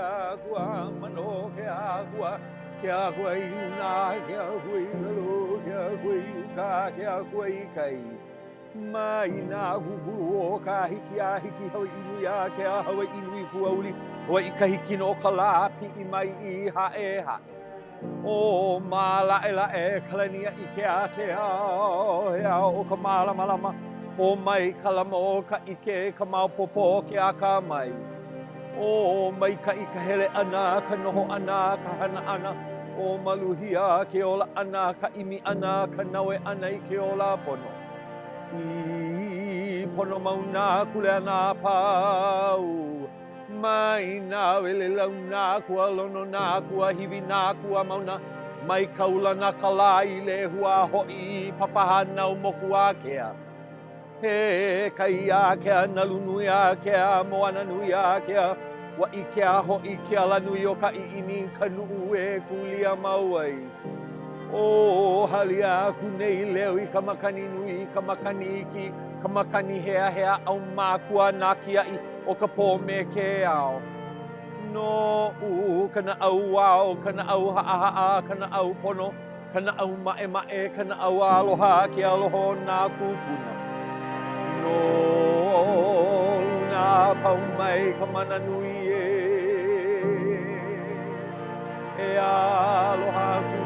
agua, mano ke agua ina, ke agua ilalo, ke agua iuka, ke agua ikai. Maina gugu o ka hiki a hiki Hawai'i nui a ke a Hawai'i nui kuauli. Hawai'i ka hiki no ka la pi'i mai I hae hae. O mala e kalania I ke a te ao, he ao o ka malama lama. O mai kalama o ka ike ka maupopo ke a ka mai. O mai ka I ka hele ana, ka noho ana, ka hana ana. O maluhia ke ola ana, ka imi ana, ka nawe ana I ke ola pono. I pono mauna kule ana pau. Mai nā wele launa kua lono nā kua hiwi nā kua mauna. Mai kaula na kala I le hua hoi papaha nau moku a kea. He kai a kea nalu nui a kea moana nui a kea. Wa I kea hoi kea la nui o ka iini ka nuu e kulia mauai. O halia kunei leo I ka makani nui, ka makani iki, ka makani hea hea au mākua nā kia I o ka pō me ke ao. No kana au wao, kana au haa, kana au pono, kana au mae mae, kana au aloha ke aloho nā kupuna. No nā pau mai ka mana nui e aloha ku.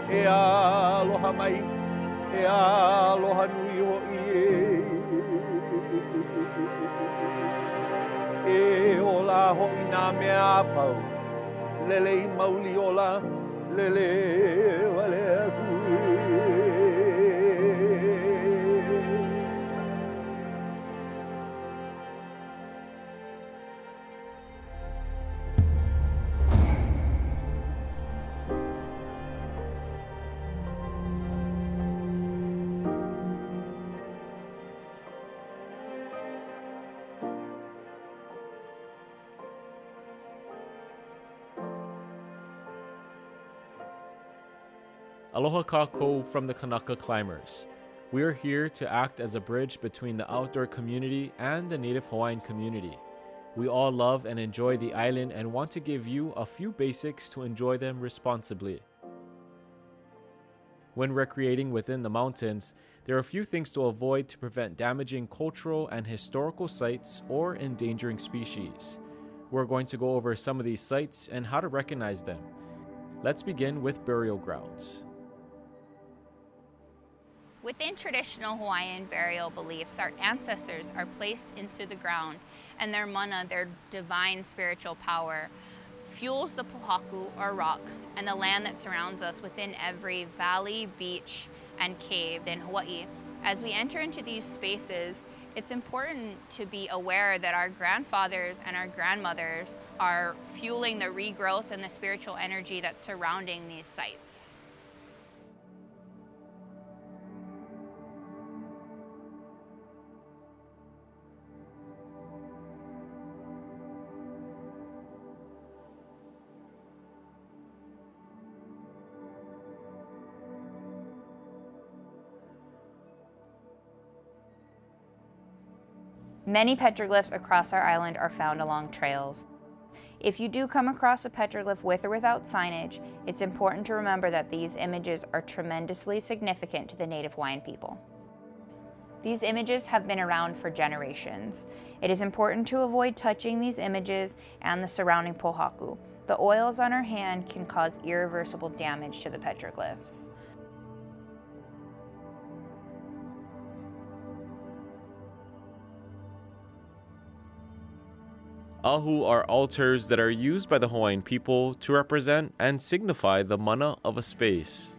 E aloha mai, e aloha nui hoi e ola hoi nā mea pau. Lele I mauli ola, lele wale aku Aloha kākou from the Kanaka climbers. We are here to act as a bridge between the outdoor community and the native Hawaiian community. We all love and enjoy the island and want to give you a few basics to enjoy them responsibly. When recreating within the mountains, there are a few things to avoid to prevent damaging cultural and historical sites or endangering species. We're going to go over some of these sites and how to recognize them. Let's begin with burial grounds. Within traditional Hawaiian burial beliefs, our ancestors are placed into the ground and their mana, their divine spiritual power, fuels the pohaku or rock and the land that surrounds us within every valley, beach, and cave in Hawaii. As we enter into these spaces, it's important to be aware that our grandfathers and our grandmothers are fueling the regrowth and the spiritual energy that's surrounding these sites. Many petroglyphs across our island are found along trails. If you do come across a petroglyph with or without signage, it's important to remember that these images are tremendously significant to the native Hawaiian people. These images have been around for generations. It is important to avoid touching these images and the surrounding pohaku. The oils on our hand can cause irreversible damage to the petroglyphs. Ahu are altars that are used by the Hawaiian people to represent and signify the mana of a space.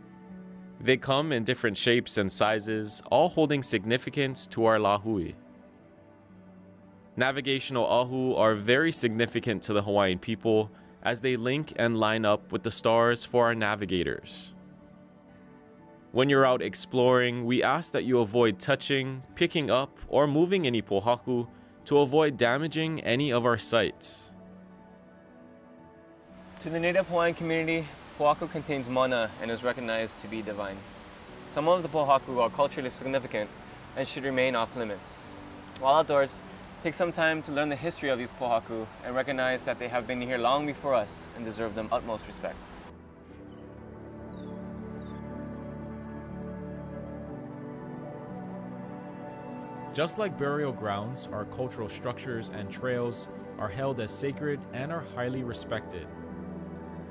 They come in different shapes and sizes, all holding significance to our lahui. Navigational ahu are very significant to the Hawaiian people as they link and line up with the stars for our navigators. When you're out exploring, we ask that you avoid touching, picking up, or moving any pohaku to avoid damaging any of our sites. To the native Hawaiian community, pohaku contains mana and is recognized to be divine. Some of the pohaku are culturally significant and should remain off limits. While outdoors, Take some time to learn the history of these pohaku and recognize that they have been here long before us and deserve the utmost respect. Just like burial grounds, our cultural structures and trails are held as sacred and are highly respected.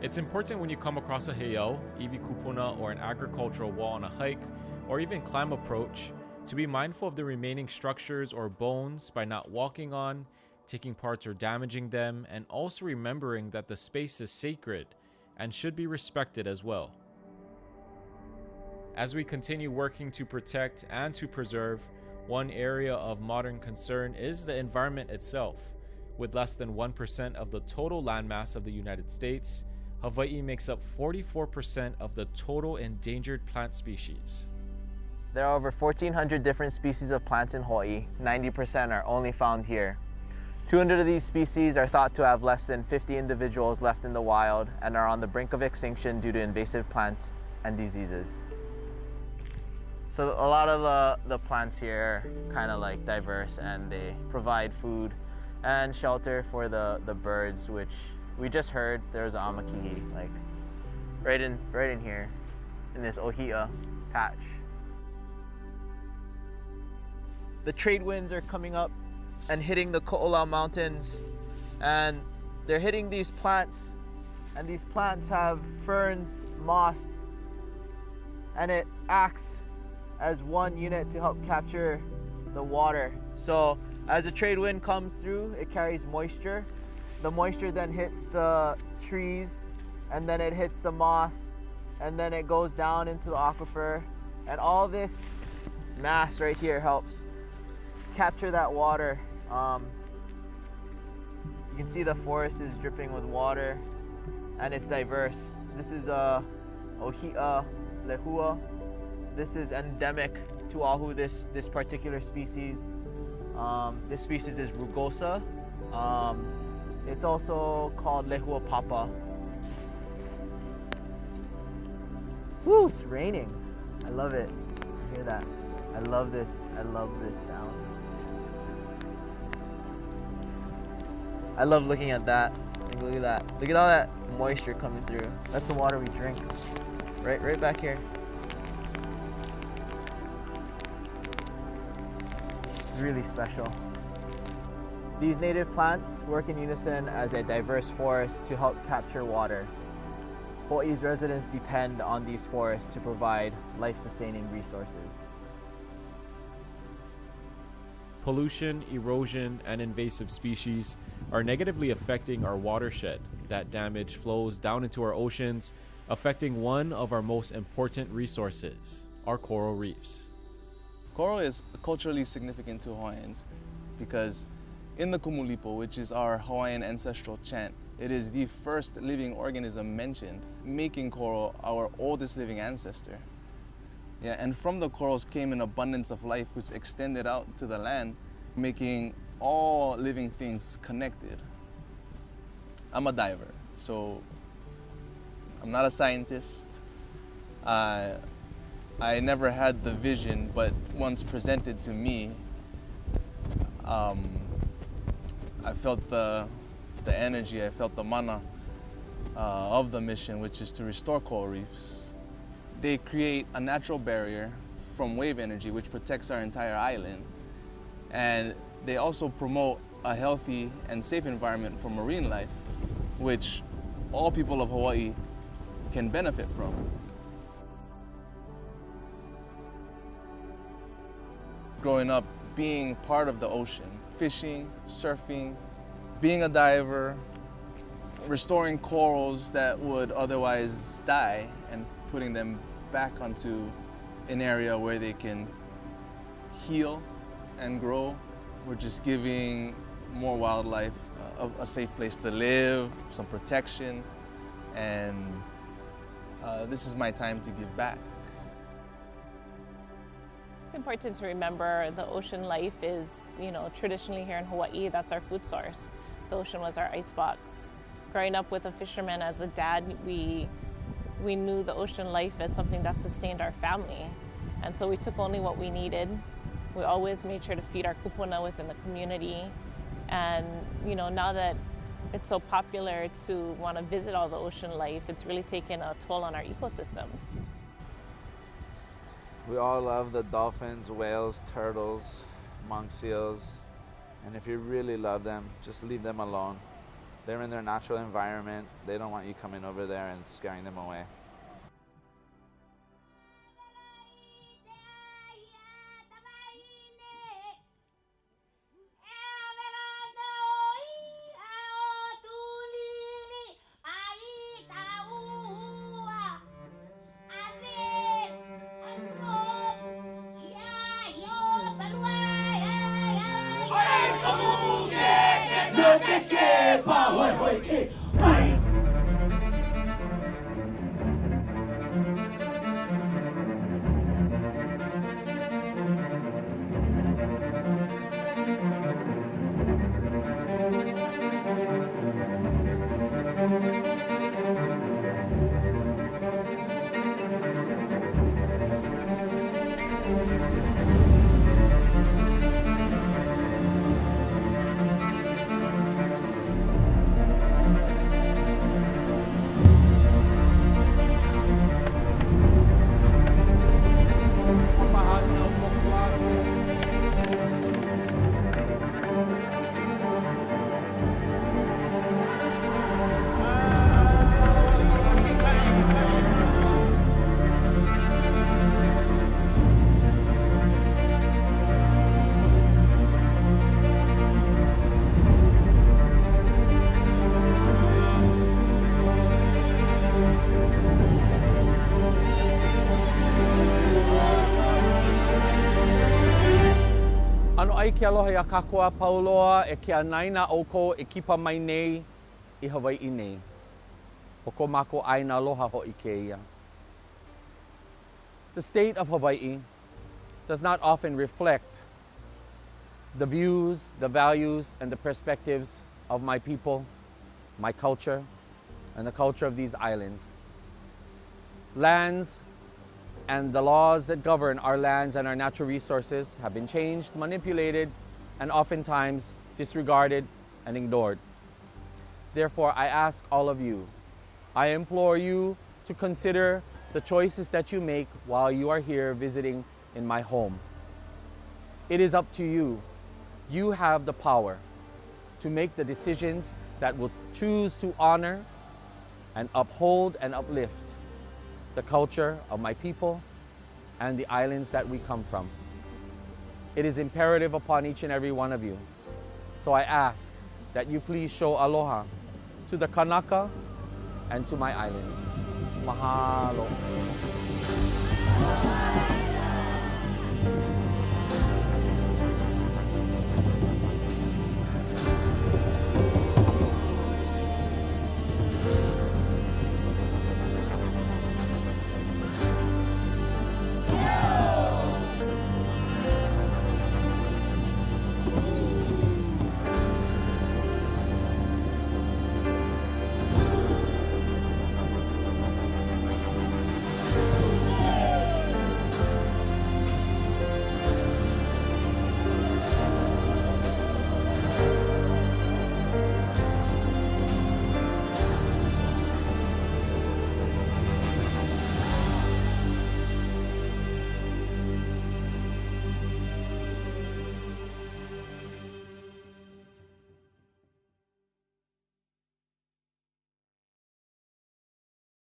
It's important when you come across a heiau, iwi kupuna, or an agricultural wall on a hike, or even climb approach, to be mindful of the remaining structures or bones by not walking on, taking parts or damaging them, and also remembering that the space is sacred and should be respected as well. As we continue working to protect and to preserve, one area of modern concern is the environment itself. With less than 1% of the total landmass of the United States, Hawaii makes up 44% of the total endangered plant species. There are over 1,400 different species of plants in Hawaii. 90% are only found here. 200 of these species are thought to have less than 50 individuals left in the wild and are on the brink of extinction due to invasive plants and diseases. So a lot of the plants here are kind of like diverse, and they provide food and shelter for the birds, which we just heard there's an amakihi, like right in here in this ohia patch. The trade winds are coming up and hitting the Ko'olau Mountains, and they're hitting these plants, and these plants have ferns, moss, and it acts as one unit to help capture the water. So as the trade wind comes through, it carries moisture. The moisture then hits the trees, and then it hits the moss, and then it goes down into the aquifer, and all this mass right here helps capture that water. You can see the forest is dripping with water, and it's diverse. This is ohia lehua. This is endemic to Oahu, this particular species. This species is rugosa. It's also called lehua papa. Woo, it's raining. I love it. Hear that? I love this sound. I love looking at that. Look at that. Look at all that moisture coming through. That's the water we drink. Right back here. Really special. These native plants work in unison as a diverse forest to help capture water. Hawaii's residents depend on these forests to provide life-sustaining resources. Pollution, erosion, and invasive species are negatively affecting our watershed. That damage flows down into our oceans, affecting one of our most important resources, our coral reefs. Coral is culturally significant to Hawaiians because in the Kumulipo, which is our Hawaiian ancestral chant, it is the first living organism mentioned, making coral our oldest living ancestor. Yeah, and from the corals came an abundance of life which extended out to the land, making all living things connected. I'm a diver, so I'm not a scientist. I never had the vision, but once presented to me, I felt the energy, I felt the mana of the mission, which is to restore coral reefs. They create a natural barrier from wave energy, which protects our entire island. And they also promote a healthy and safe environment for marine life, which all people of Hawaii can benefit from. Growing up, being part of the ocean, fishing, surfing, being a diver, restoring corals that would otherwise die and putting them back onto an area where they can heal and grow. We're just giving more wildlife a safe place to live, some protection, and this is my time to give back. It's important to remember the ocean life is, traditionally here in Hawaii, that's our food source. The ocean was our icebox. Growing up with a fisherman as a dad, we knew the ocean life as something that sustained our family. And so we took only what we needed. We always made sure to feed our kupuna within the community. And now that it's so popular to want to visit all the ocean life, it's really taken a toll on our ecosystems. We all love the dolphins, whales, turtles, monk seals, and if you really love them, just leave them alone. They're in their natural environment. They don't want you coming over there and scaring them away. Ai ke aloha ia kākoa pauloa e ke anaina oko e kipa mai nei I Hawai'i nei. O ko mako aina aloha ho'i ke ia. The state of Hawaii does not often reflect the views, the values, and the perspectives of my people, my culture, and the culture of these islands. Lands and the laws that govern our lands and our natural resources have been changed, manipulated, and oftentimes disregarded and ignored. Therefore, I ask all of you, I implore you to consider the choices that you make while you are here visiting in my home. It is up to you. You have the power to make the decisions that will choose to honor and uphold and uplift the culture of my people and the islands that we come from. It is imperative upon each and every one of you. So I ask that you please show aloha to the Kanaka and to my islands. Mahalo.